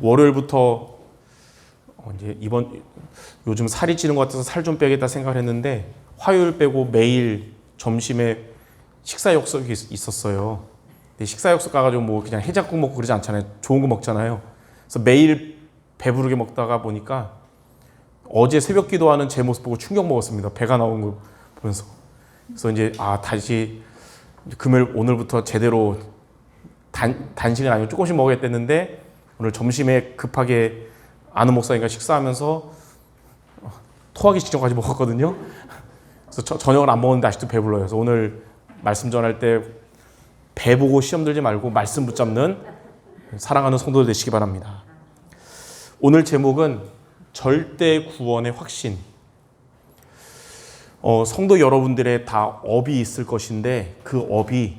월요일부터 이제 요즘 살이 찌는 것 같아서 살 좀 빼겠다 생각을 했는데 화요일 빼고 매일 점심에 식사 약속이 있었어요. 근데 식사 약속 가가지고 뭐 그냥 해장국 먹고 그러지 않잖아요. 좋은 거 먹잖아요. 그래서 매일 배부르게 먹다가 보니까 어제 새벽 기도하는 제 모습 보고 충격 먹었습니다. 배가 나온 거 보면서. 그래서 이제 다시 금요일 오늘부터 제대로 단식은 아니고 조금씩 먹어야겠다는데 오늘 점심에 급하게 아는 목사님과 식사하면서 토하기 직전까지 먹었거든요. 그래서 저녁을 안 먹었는데 아직도 배불러요. 그래서 오늘 말씀 전할 때 배 보고 시험 들지 말고 말씀 붙잡는 사랑하는 성도들 되시기 바랍니다. 오늘 제목은 절대 구원의 확신. 성도 여러분들의 다 업이 있을 것인데 그 업이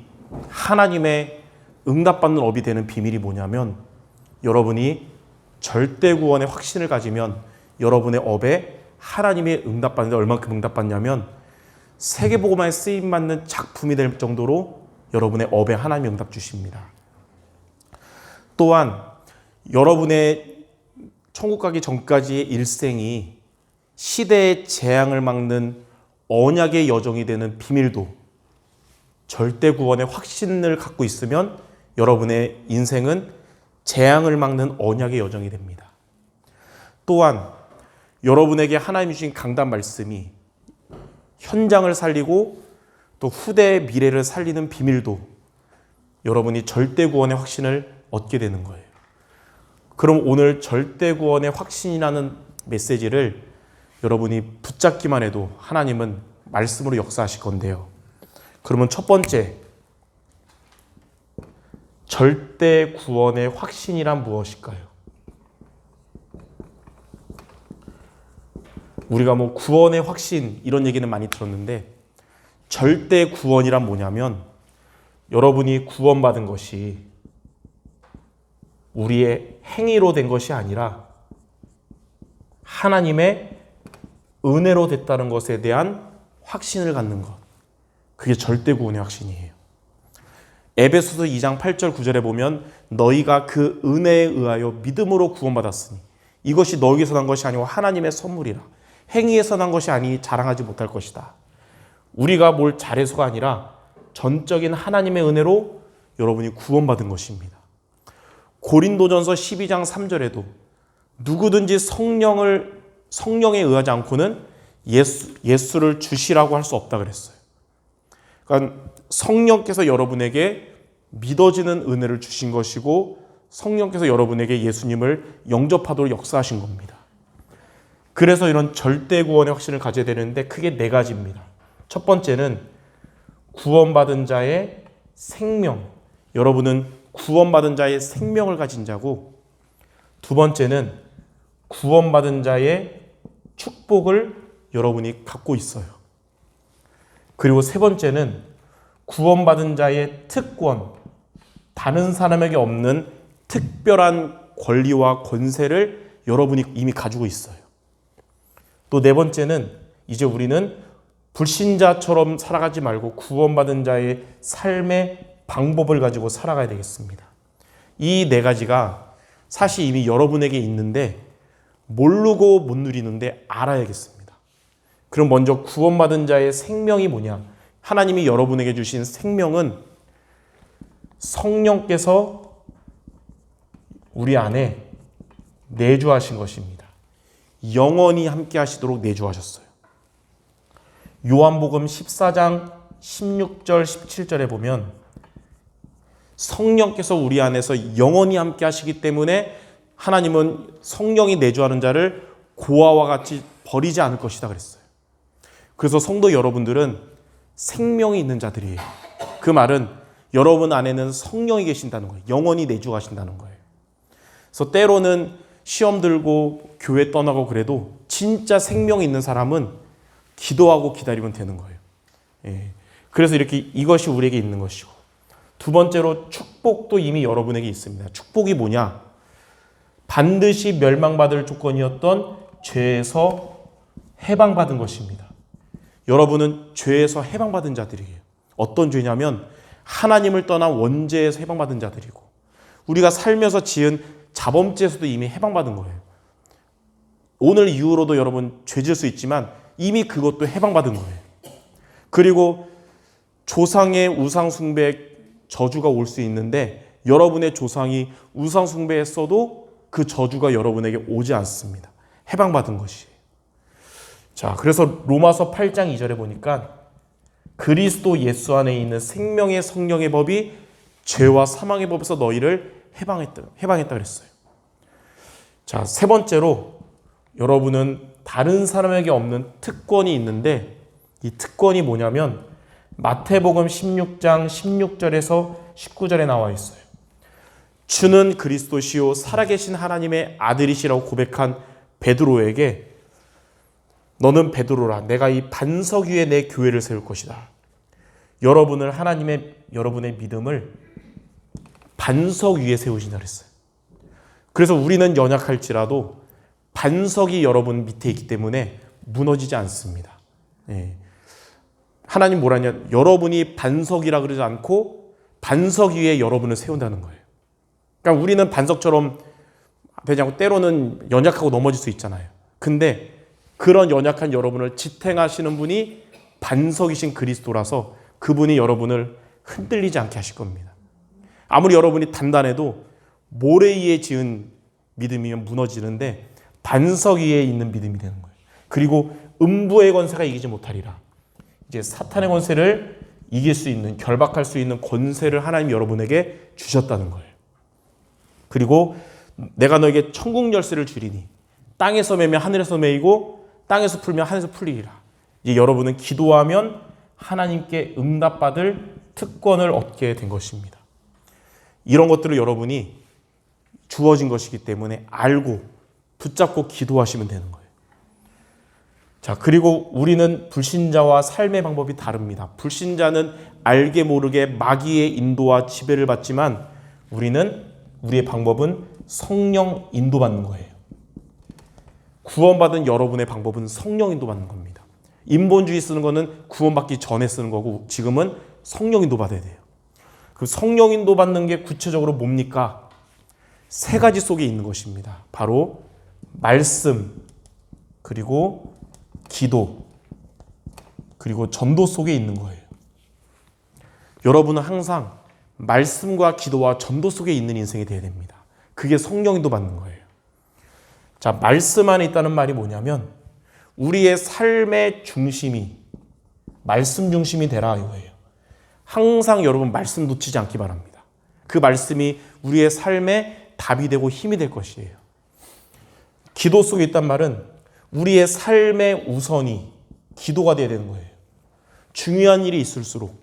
하나님의 응답받는 업이 되는 비밀이 뭐냐면 여러분이 절대 구원의 확신을 가지면 여러분의 업에 하나님의 응답받는데 얼만큼 응답받냐면 세계복음화에 쓰임받는 작품이 될 정도로 여러분의 업에 하나님이 응답 주십니다. 또한 여러분의 천국 가기 전까지의 일생이 시대의 재앙을 막는 언약의 여정이 되는 비밀도 절대 구원의 확신을 갖고 있으면 여러분의 인생은 재앙을 막는 언약의 여정이 됩니다. 또한 여러분에게 하나님이 주신 강단 말씀이 현장을 살리고 또 후대의 미래를 살리는 비밀도 여러분이 절대 구원의 확신을 얻게 되는 거예요. 그럼 오늘 절대 구원의 확신이라는 메시지를 여러분이 붙잡기만 해도 하나님은 말씀으로 역사하실 건데요. 그러면 첫 번째, 절대 구원의 확신이란 무엇일까요? 우리가 뭐 구원의 확신 이런 얘기는 많이 들었는데 절대 구원이란 뭐냐면 여러분이 구원받은 것이 우리의 행위로 된 것이 아니라 하나님의 은혜로 됐다는 것에 대한 확신을 갖는 것. 그게 절대 구원의 확신이에요. 에베소서 2장 8절 9절에 보면 너희가 그 은혜에 의하여 믿음으로 구원받았으니 이것이 너희에서 난 것이 아니고 하나님의 선물이라. 행위에서 난 것이 아니 자랑하지 못할 것이다. 우리가 뭘 잘해서가 아니라 전적인 하나님의 은혜로 여러분이 구원받은 것입니다. 고린도전서 12장 3절에도 누구든지 성령에 의하지 않고는 예수를 주시라고 할 수 없다 그랬어요. 그러니까 성령께서 여러분에게 믿어지는 은혜를 주신 것이고 성령께서 여러분에게 예수님을 영접하도록 역사하신 겁니다. 그래서 이런 절대 구원의 확신을 가져야 되는데 크게 네 가지입니다. 첫 번째는 구원받은 자의 생명. 여러분은 구원받은 자의 생명을 가진 자고, 두 번째는 구원받은 자의 축복을 여러분이 갖고 있어요. 그리고 세 번째는 구원받은 자의 특권, 다른 사람에게 없는 특별한 권리와 권세를 여러분이 이미 가지고 있어요. 또 네 번째는 이제 우리는 불신자처럼 살아가지 말고 구원받은 자의 삶의 방법을 가지고 살아가야 되겠습니다. 이 네 가지가 사실 이미 여러분에게 있는데 모르고 못 누리는데 알아야겠습니다. 그럼 먼저 구원받은 자의 생명이 뭐냐? 하나님이 여러분에게 주신 생명은 성령께서 우리 안에 내주하신 것입니다. 영원히 함께 하시도록 내주하셨어요. 요한복음 14장 16절 17절에 보면 성령께서 우리 안에서 영원히 함께 하시기 때문에 하나님은 성령이 내주하는 자를 고아와 같이 버리지 않을 것이다 그랬어요. 그래서 성도 여러분들은 생명이 있는 자들이에요. 그 말은 여러분 안에는 성령이 계신다는 거예요. 영원히 내주하신다는 거예요. 그래서 때로는 시험 들고 교회 떠나고 그래도 진짜 생명이 있는 사람은 기도하고 기다리면 되는 거예요. 예. 그래서 이렇게 이것이 우리에게 있는 것이고, 두 번째로 축복도 이미 여러분에게 있습니다. 축복이 뭐냐? 반드시 멸망받을 조건이었던 죄에서 해방받은 것입니다. 여러분은 죄에서 해방받은 자들이에요. 어떤 죄냐면 하나님을 떠난 원죄에서 해방받은 자들이고, 우리가 살면서 지은 자범죄에서도 이미 해방받은 거예요. 오늘 이후로도 여러분 죄질 수 있지만 이미 그것도 해방받은 거예요. 그리고 조상의 우상 숭배 저주가 올 수 있는데 여러분의 조상이 우상 숭배했어도 그 저주가 여러분에게 오지 않습니다. 해방받은 것이에요. 자, 그래서 로마서 8장 2절에 보니까 그리스도 예수 안에 있는 생명의 성령의 법이 죄와 사망의 법에서 너희를 해방했다 그랬어요. 자, 세 번째로 여러분은 다른 사람에게 없는 특권이 있는데 이 특권이 뭐냐면 마태복음 16장 16절에서 19절에 나와 있어요. 주는 그리스도시요 살아계신 하나님의 아들이시라고 고백한 베드로에게 너는 베드로라 내가 이 반석 위에 내 교회를 세울 것이다. 여러분의 믿음을 반석 위에 세우신다 그랬어요. 그래서 우리는 연약할지라도 반석이 여러분 밑에 있기 때문에 무너지지 않습니다. 예. 하나님 뭐라냐? 여러분이 반석이라 그러지 않고 반석 위에 여러분을 세운다는 거예요. 그러니까 우리는 반석처럼 되냐고 때로는 연약하고 넘어질 수 있잖아요. 근데 그런 연약한 여러분을 지탱하시는 분이 반석이신 그리스도라서 그분이 여러분을 흔들리지 않게 하실 겁니다. 아무리 여러분이 단단해도 모래 위에 지은 믿음이면 무너지는데 반석 위에 있는 믿음이 되는 거예요. 그리고 음부의 권세가 이기지 못하리라. 이제 사탄의 권세를 이길 수 있는, 결박할 수 있는 권세를 하나님 여러분에게 주셨다는 거예요. 그리고 내가 너에게 천국 열쇠를 주리니 땅에서 매면 하늘에서 매이고 땅에서 풀면 하늘에서 풀리리라. 이제 여러분은 기도하면 하나님께 응답받을 특권을 얻게 된 것입니다. 이런 것들을 여러분이 주어진 것이기 때문에 알고 붙잡고 기도하시면 되는 거예요. 자, 그리고 우리는 불신자와 삶의 방법이 다릅니다. 불신자는 알게 모르게 마귀의 인도와 지배를 받지만 우리의 방법은 성령 인도받는 거예요. 구원받은 여러분의 방법은 성령 인도받는 겁니다. 인본주의 쓰는 거는 구원받기 전에 쓰는 거고 지금은 성령 인도받아야 돼요. 그 성령 인도받는 게 구체적으로 뭡니까? 세 가지 속에 있는 것입니다. 바로 말씀, 그리고 기도, 그리고 전도 속에 있는 거예요. 여러분은 항상 말씀과 기도와 전도 속에 있는 인생이 되어야 됩니다. 그게 성령 인도받는 거예요. 자, 말씀 안에 있다는 말이 뭐냐면 우리의 삶의 중심이 말씀 중심이 되라 이거예요. 항상 여러분 말씀 놓치지 않기 바랍니다. 그 말씀이 우리의 삶의 답이 되고 힘이 될 것이에요. 기도 속에 있단 말은 우리의 삶의 우선이 기도가 돼야 되는 거예요. 중요한 일이 있을수록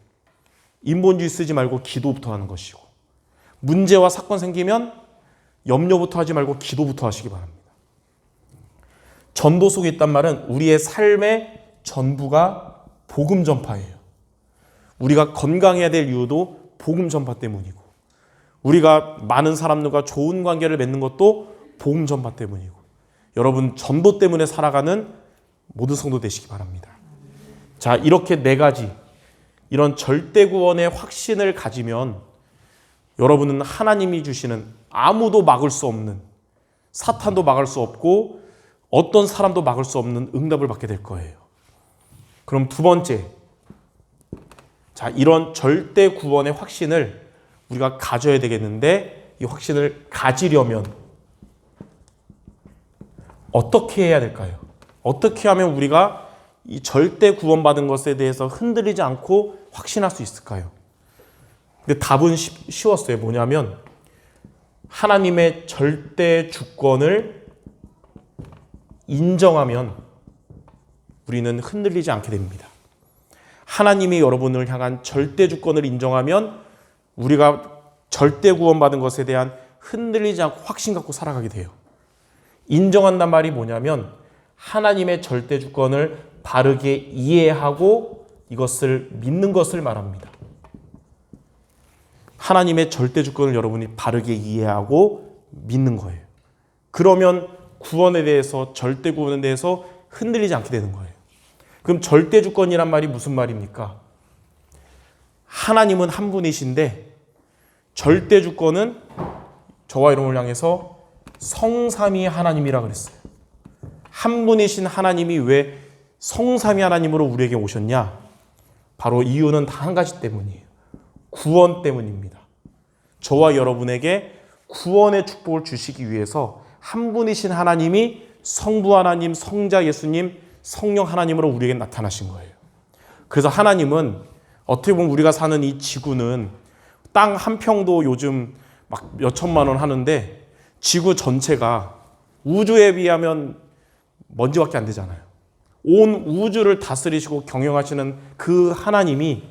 인본주의 쓰지 말고 기도부터 하는 것이고 문제와 사건 생기면 염려부터 하지 말고 기도부터 하시기 바랍니다. 전도 속에 있단 말은 우리의 삶의 전부가 복음 전파예요. 우리가 건강해야 될 이유도 복음 전파 때문이고 우리가 많은 사람들과 좋은 관계를 맺는 것도 복음 전파 때문이고 여러분 전도 때문에 살아가는 모든 성도 되시기 바랍니다. 자, 이렇게 네 가지 이런 절대 구원의 확신을 가지면 여러분은 하나님이 주시는 아무도 막을 수 없는 사탄도 막을 수 없고 어떤 사람도 막을 수 없는 응답을 받게 될 거예요. 그럼 두 번째, 자, 이런 절대 구원의 확신을 우리가 가져야 되겠는데 이 확신을 가지려면 어떻게 해야 될까요? 어떻게 하면 우리가 이 절대 구원받은 것에 대해서 흔들리지 않고 확신할 수 있을까요? 근데 답은 쉬웠어요. 뭐냐면 하나님의 절대 주권을 인정하면 우리는 흔들리지 않게 됩니다. 하나님이 여러분을 향한 절대 주권을 인정하면 우리가 절대 구원받은 것에 대한 흔들리지 않고 확신 갖고 살아가게 돼요. 인정한단 말이 뭐냐면 하나님의 절대 주권을 바르게 이해하고 이것을 믿는 것을 말합니다. 하나님의 절대 주권을 여러분이 바르게 이해하고 믿는 거예요. 그러면 구원에 대해서 절대 구원에 대해서 흔들리지 않게 되는 거예요. 그럼 절대 주권이란 말이 무슨 말입니까? 하나님은 한 분이신데 절대 주권은 저와 여러분을 향해서 성삼위 하나님이라 그랬어요. 한 분이신 하나님이 왜 성삼위 하나님으로 우리에게 오셨냐? 바로 이유는 다 한 가지 때문이에요. 구원 때문입니다. 저와 여러분에게 구원의 축복을 주시기 위해서 한 분이신 하나님이 성부 하나님, 성자 예수님, 성령 하나님으로 우리에게 나타나신 거예요. 그래서 하나님은 어떻게 보면 우리가 사는 이 지구는 땅 한 평도 요즘 막 몇천만 원 하는데 지구 전체가 우주에 비하면 먼지밖에 안 되잖아요. 온 우주를 다스리시고 경영하시는 그 하나님이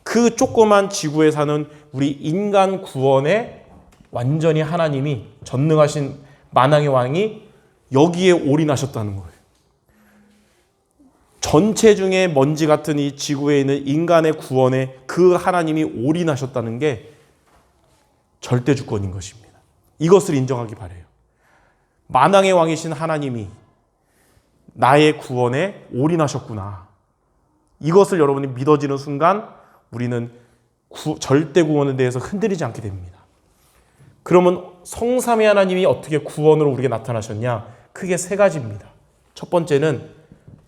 그 조그만 지구에 사는 우리 인간 구원에 완전히 하나님이 전능하신 만왕의 왕이 여기에 올인하셨다는 거예요. 전체 중에 먼지 같은 이 지구에 있는 인간의 구원에 그 하나님이 올인하셨다는 게 절대 주권인 것입니다. 이것을 인정하기 바라요. 만왕의 왕이신 하나님이 나의 구원에 올인하셨구나. 이것을 여러분이 믿어지는 순간 우리는 절대 구원에 대해서 흔들리지 않게 됩니다. 그러면 성삼위 하나님이 어떻게 구원으로 우리에게 나타나셨냐? 크게 세 가지입니다. 첫 번째는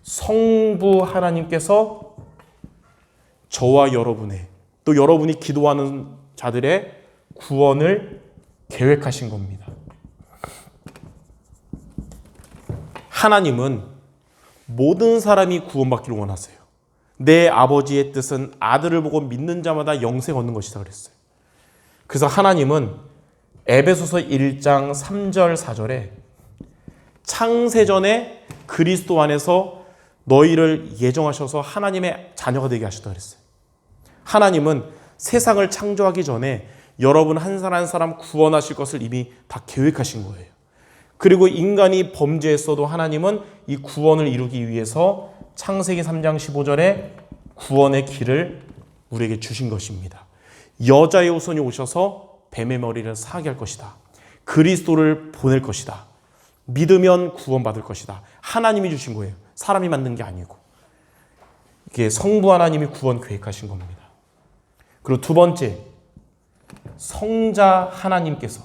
성부 하나님께서 저와 여러분의 또 여러분이 기도하는 자들의 구원을 계획하신 겁니다. 하나님은 모든 사람이 구원받기를 원하세요. 내 아버지의 뜻은 아들을 보고 믿는 자마다 영생 얻는 것이다 그랬어요. 그래서 하나님은 에베소서 1장 3절 4절에 창세전에 그리스도 안에서 너희를 예정하셔서 하나님의 자녀가 되게 하셨다 그랬어요. 하나님은 세상을 창조하기 전에 여러분 한 사람 한 사람 구원하실 것을 이미 다 계획하신 거예요. 그리고 인간이 범죄했어도 하나님은 이 구원을 이루기 위해서 창세기 3장 15절에 구원의 길을 우리에게 주신 것입니다. 여자의 후손이 오셔서 뱀의 머리를 사하게 할 것이다. 그리스도를 보낼 것이다. 믿으면 구원받을 것이다. 하나님이 주신 거예요. 사람이 만든 게 아니고. 이게 성부 하나님이 구원 계획하신 겁니다. 그리고 두 번째, 성자 하나님께서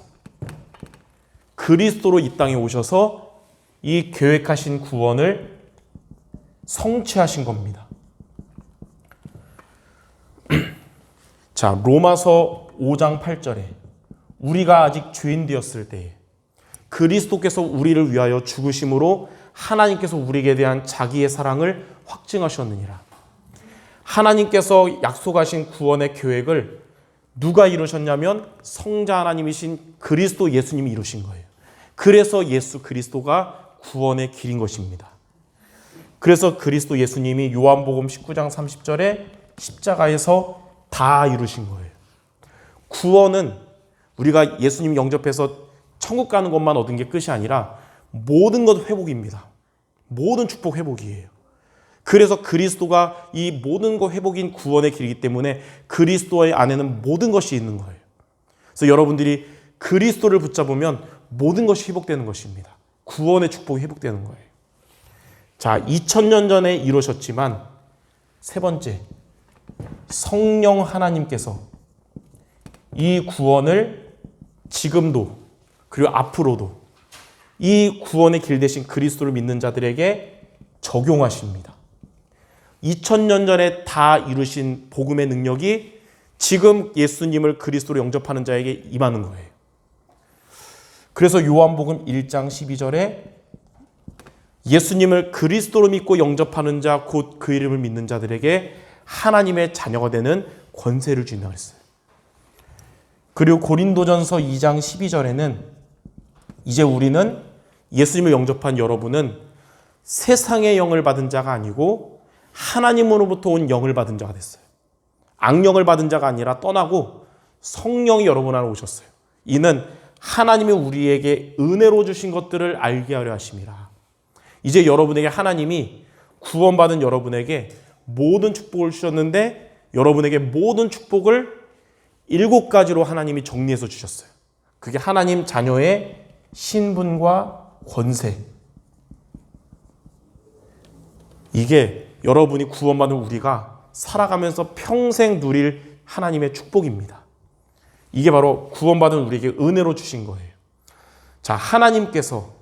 그리스도로 이 땅에 오셔서 이 계획하신 구원을 성취하신 겁니다. 자, 로마서 5장 8절에 우리가 아직 죄인 되었을 때에 그리스도께서 우리를 위하여 죽으심으로 하나님께서 우리에게 대한 자기의 사랑을 확증하셨느니라. 하나님께서 약속하신 구원의 계획을 누가 이루셨냐면 성자 하나님이신 그리스도 예수님이 이루신 거예요. 그래서 예수 그리스도가 구원의 길인 것입니다. 그래서 그리스도 예수님이 요한복음 19장 30절에 십자가에서 다 이루신 거예요. 구원은 우리가 예수님 영접해서 천국 가는 것만 얻은 게 끝이 아니라 모든 것 회복입니다. 모든 축복 회복이에요. 그래서 그리스도가 이 모든 것 회복인 구원의 길이기 때문에 그리스도의 안에는 모든 것이 있는 거예요. 그래서 여러분들이 그리스도를 붙잡으면 모든 것이 회복되는 것입니다. 구원의 축복이 회복되는 거예요. 자, 2000년 전에 이루셨지만 세 번째, 성령 하나님께서 이 구원을 지금도 그리고 앞으로도 이 구원의 길 대신 그리스도를 믿는 자들에게 적용하십니다. 2000년 전에 다 이루신 복음의 능력이 지금 예수님을 그리스도로 영접하는 자에게 임하는 거예요. 그래서 요한복음 1장 12절에 예수님을 그리스도로 믿고 영접하는 자, 곧 그 이름을 믿는 자들에게 하나님의 자녀가 되는 권세를 주인다 그랬어요. 그리고 고린도전서 2장 12절에는 이제 우리는 예수님을 영접한 여러분은 세상의 영을 받은 자가 아니고 하나님으로부터 온 영을 받은 자가 됐어요. 악령을 받은 자가 아니라 떠나고 성령이 여러분 안에 오셨어요. 이는 하나님이 우리에게 은혜로 주신 것들을 알게 하려 하심이라. 이제 여러분에게 하나님이 구원받은 여러분에게 모든 축복을 주셨는데 여러분에게 모든 축복을 7가지로 하나님이 정리해서 주셨어요. 그게 하나님 자녀의 신분과 권세. 이게 여러분이 구원받은 우리가 살아가면서 평생 누릴 하나님의 축복입니다. 이게 바로 구원받은 우리에게 은혜로 주신 거예요. 자, 하나님께서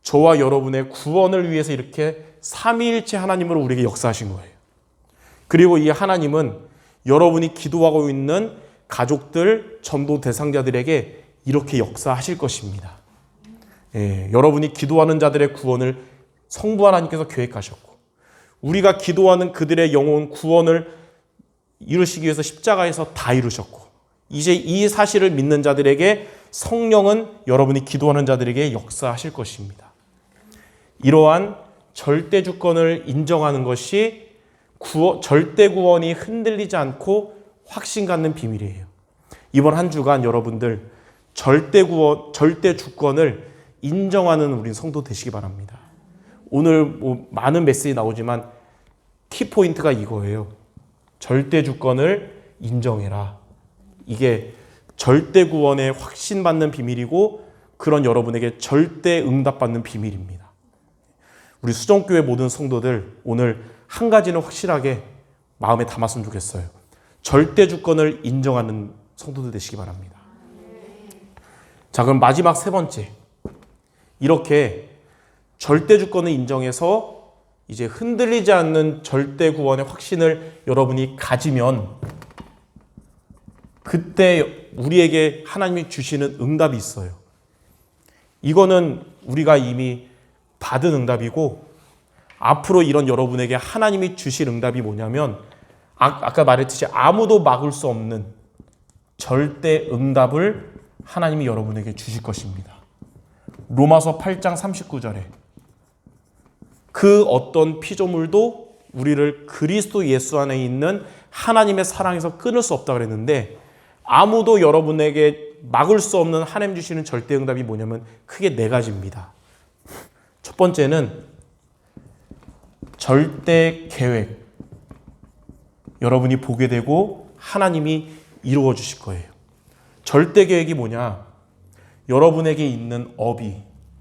저와 여러분의 구원을 위해서 이렇게 삼위일체 하나님으로 우리에게 역사하신 거예요. 그리고 이 하나님은 여러분이 기도하고 있는 가족들, 전도 대상자들에게 이렇게 역사하실 것입니다. 여러분이 기도하는 자들의 구원을 성부 하나님께서 계획하셨고, 우리가 기도하는 그들의 영혼 구원을 이루시기 위해서 십자가에서 다 이루셨고, 이제 이 사실을 믿는 자들에게 성령은 여러분이 기도하는 자들에게 역사하실 것입니다. 이러한 절대 주권을 인정하는 것이 절대 구원이 흔들리지 않고 확신 갖는 비밀이에요. 이번 한 주간 여러분들 절대 주권을 인정하는 우리 성도 되시기 바랍니다. 오늘 많은 메시지 나오지만 키포인트가 이거예요. 절대 주권을 인정해라. 이게 절대 구원에 확신받는 비밀이고, 그런 여러분에게 절대 응답받는 비밀입니다. 우리 수정교회 모든 성도들 오늘 한 가지는 확실하게 마음에 담았으면 좋겠어요. 절대 주권을 인정하는 성도들 되시기 바랍니다. 자, 그럼 마지막 세 번째. 이렇게 절대 주권을 인정해서 이제 흔들리지 않는 절대 구원의 확신을 여러분이 가지면, 그때 우리에게 하나님이 주시는 응답이 있어요. 이거는 우리가 이미 받은 응답이고, 앞으로 이런 여러분에게 하나님이 주실 응답이 뭐냐면, 아까 말했듯이 아무도 막을 수 없는 절대 응답을 하나님이 여러분에게 주실 것입니다. 로마서 8장 39절에 그 어떤 피조물도 우리를 그리스도 예수 안에 있는 하나님의 사랑에서 끊을 수 없다 그랬는데, 아무도 여러분에게 막을 수 없는 하나님 주시는 절대 응답이 뭐냐면 크게 네 가지입니다. 첫 번째는 절대 계획. 여러분이 보게 되고 하나님이 이루어 주실 거예요. 절대 계획이 뭐냐? 여러분에게 있는 업이,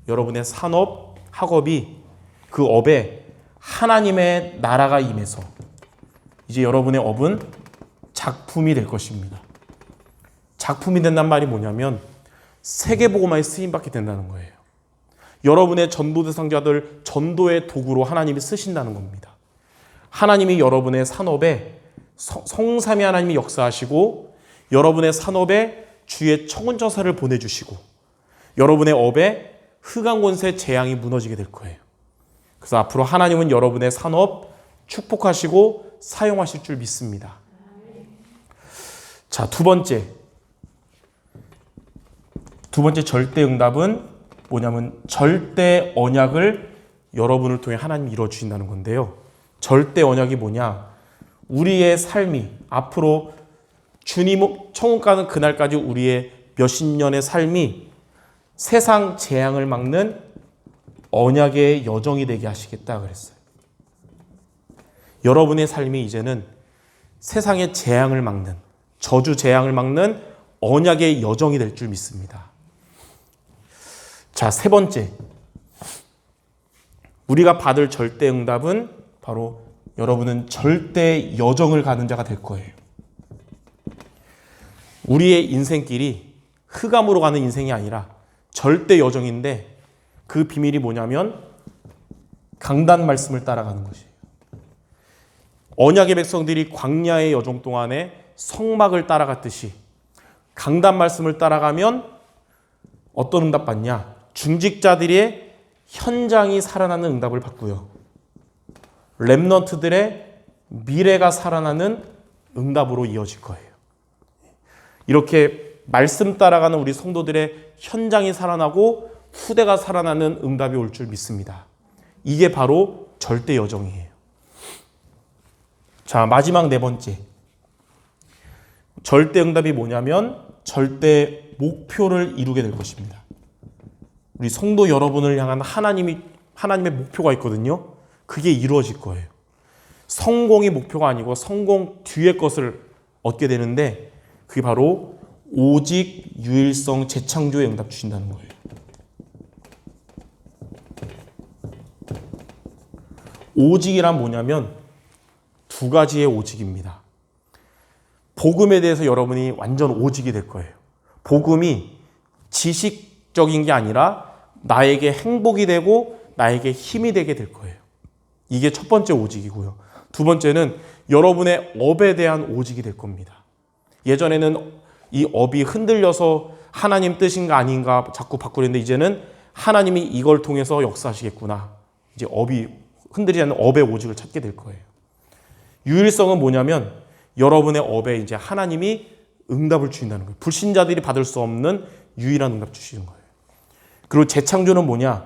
여러분의 산업, 학업이, 그 업에 하나님의 나라가 임해서 이제 여러분의 업은 작품이 될 것입니다. 작품이 된다는 말이 뭐냐면 세계복음화에 쓰임받게 된다는 거예요. 여러분의 전도 대상자들 전도의 도구로 하나님이 쓰신다는 겁니다. 하나님이 여러분의 산업에 성삼위 하나님이 역사하시고, 여러분의 산업에 주의 청운전사를 보내주시고, 여러분의 업에 흑암권세 재앙이 무너지게 될 거예요. 그래서 앞으로 하나님은 여러분의 산업 축복하시고 사용하실 줄 믿습니다. 자, 두 번째 절대 응답은 뭐냐면 절대 언약을 여러분을 통해 하나님이 이루어 주신다는 건데요. 절대 언약이 뭐냐? 우리의 삶이 앞으로 주님 천국 가는 그날까지 우리의 몇십 년의 삶이 세상 재앙을 막는 언약의 여정이 되게 하시겠다 그랬어요. 여러분의 삶이 이제는 세상의 재앙을 막는, 저주 재앙을 막는 언약의 여정이 될 줄 믿습니다. 자, 세 번째. 우리가 받을 절대 응답은 바로 여러분은 절대 여정을 가는 자가 될 거예요. 우리의 인생길이 흑암으로 가는 인생이 아니라 절대 여정인데, 그 비밀이 뭐냐면 강단 말씀을 따라가는 것이에요. 언약의 백성들이 광야의 여정 동안에 성막을 따라갔듯이 강단 말씀을 따라가면 어떤 응답 받냐? 중직자들의 현장이 살아나는 응답을 받고요. 렘넌트들의 미래가 살아나는 응답으로 이어질 거예요. 이렇게 말씀 따라가는 우리 성도들의 현장이 살아나고 후대가 살아나는 응답이 올 줄 믿습니다. 이게 바로 절대 여정이에요. 자, 마지막 네 번째. 절대 응답이 뭐냐면 절대 목표를 이루게 될 것입니다. 우리 성도 여러분을 향한 하나님의 목표가 있거든요. 그게 이루어질 거예요. 성공이 목표가 아니고 성공 뒤의 것을 얻게 되는데, 그게 바로 오직 유일성 재창조의 응답 주신다는 거예요. 오직이란 뭐냐면 두 가지의 오직입니다. 복음에 대해서 여러분이 완전 오직이 될 거예요. 복음이 지식 적인 게 아니라 나에게 행복이 되고 나에게 힘이 되게 될 거예요. 이게 첫 번째 오직이고요. 두 번째는 여러분의 업에 대한 오직이 될 겁니다. 예전에는 이 업이 흔들려서 하나님 뜻인가 아닌가 자꾸 바꾸는데 이제는 하나님이 이걸 통해서 역사하시겠구나. 이제 업이 흔들리지 않는 업의 오직을 찾게 될 거예요. 유일성은 뭐냐면 여러분의 업에 이제 하나님이 응답을 주신다는 거예요. 불신자들이 받을 수 없는 유일한 응답 주시는 거예요. 그리고 재창조는 뭐냐?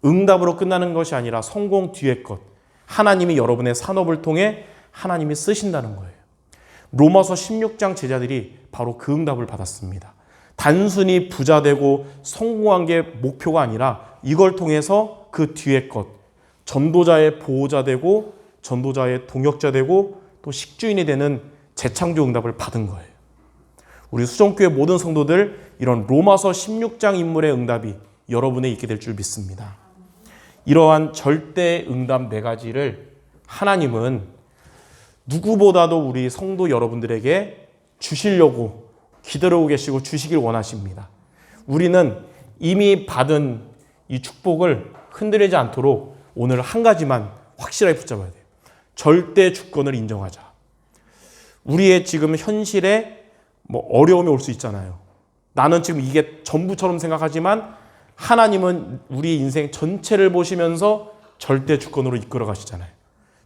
응답으로 끝나는 것이 아니라 성공 뒤의 것. 하나님이 여러분의 산업을 통해 하나님이 쓰신다는 거예요. 로마서 16장 제자들이 바로 그 응답을 받았습니다. 단순히 부자 되고 성공한 게 목표가 아니라 이걸 통해서 그 뒤의 것, 전도자의 보호자 되고 전도자의 동역자 되고 또 식주인이 되는 재창조 응답을 받은 거예요. 우리 수정교회 모든 성도들 이런 로마서 16장 인물의 응답이 여러분에 있게 될 줄 믿습니다. 이러한 절대 응답 4가지를 하나님은 누구보다도 우리 성도 여러분들에게 주시려고 기다리고 계시고 주시길 원하십니다. 우리는 이미 받은 이 축복을 흔들리지 않도록 오늘 한 가지만 확실하게 붙잡아야 돼요. 절대 주권을 인정하자. 우리의 지금 현실에 어려움이 올 수 있잖아요. 나는 지금 이게 전부처럼 생각하지만 하나님은 우리 인생 전체를 보시면서 절대 주권으로 이끌어 가시잖아요.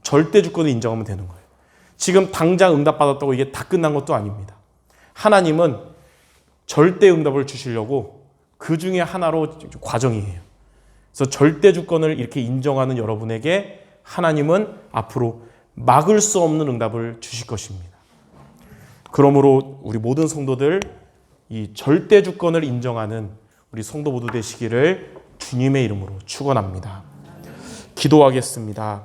절대 주권을 인정하면 되는 거예요. 지금 당장 응답받았다고 이게 다 끝난 것도 아닙니다. 하나님은 절대 응답을 주시려고 그 중에 하나로 과정이에요. 그래서 절대 주권을 이렇게 인정하는 여러분에게 하나님은 앞으로 막을 수 없는 응답을 주실 것입니다. 그러므로 우리 모든 성도들 이 절대 주권을 인정하는 우리 성도 모두 되시기를 주님의 이름으로 축원합니다. 기도하겠습니다.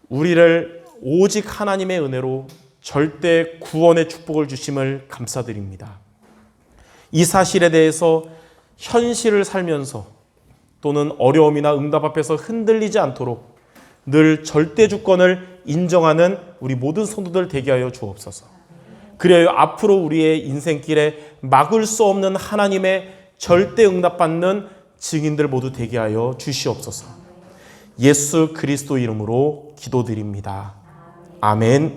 우리를 오직 하나님의 은혜로 절대 구원의 축복을 주심을 감사드립니다. 이 사실에 대해서 현실을 살면서 또는 어려움이나 응답 앞에서 흔들리지 않도록 늘 절대 주권을 인정하는 우리 모든 성도들 되게 하여 주옵소서. 그래야 앞으로 우리의 인생길에 막을 수 없는 하나님의 절대 응답받는 증인들 모두 되게 하여 주시옵소서. 예수 그리스도 이름으로 기도드립니다. 아멘.